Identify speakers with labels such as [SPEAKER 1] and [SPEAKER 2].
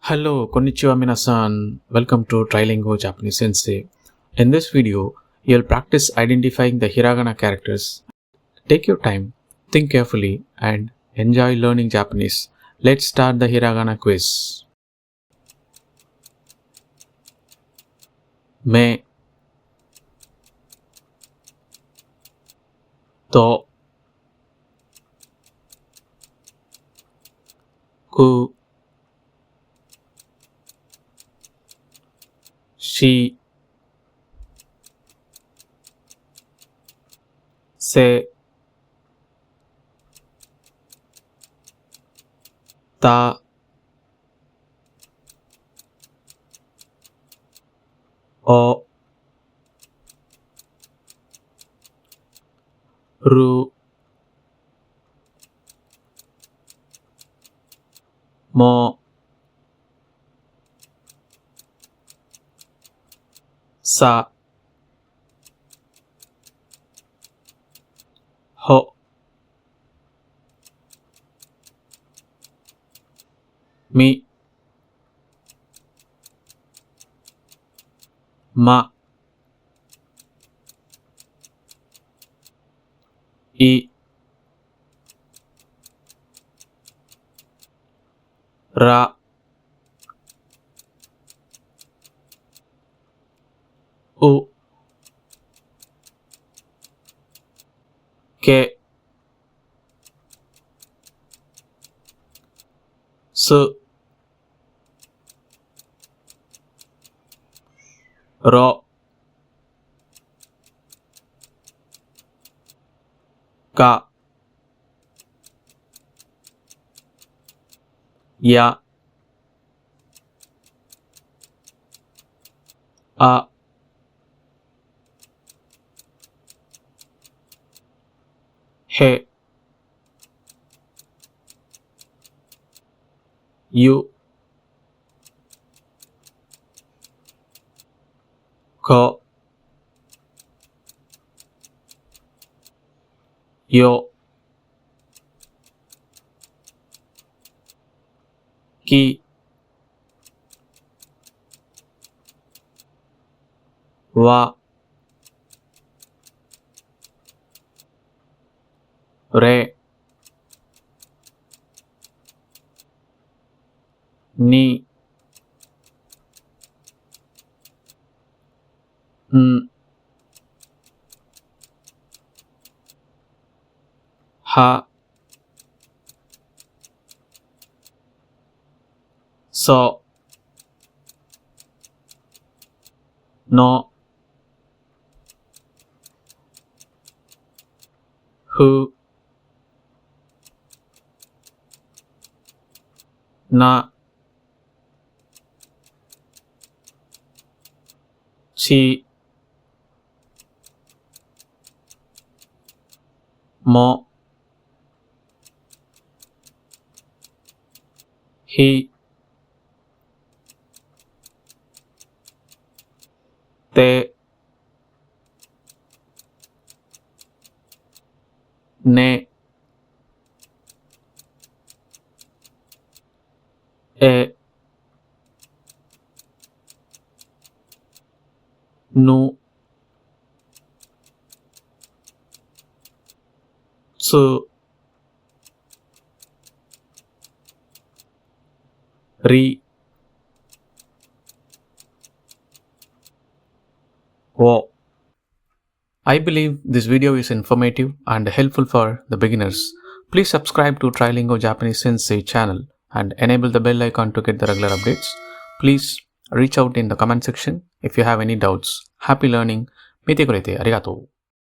[SPEAKER 1] Hello, konnichiwa minasan. Welcome to Trilingual Japanese Sensei. In this video, you'll practice identifying the hiragana characters. Take your time, think carefully, and enjoy learning Japanese. Let's start the hiragana quiz. Me to ku shi se ta o ru mo sa ho mi ma I ra u ke su ro ka ya a he yu ko yo ki wa re ni n ha so no hu na chi mo hi te ne e nu tsu ri wo. I believe this video is informative and helpful for the beginners. Please subscribe to Trilingual Japanese Sensei channel and enable the bell icon to get the regular updates. Please reach out in the comment section if you have any doubts. Happy learning. Mite kurete arigatou.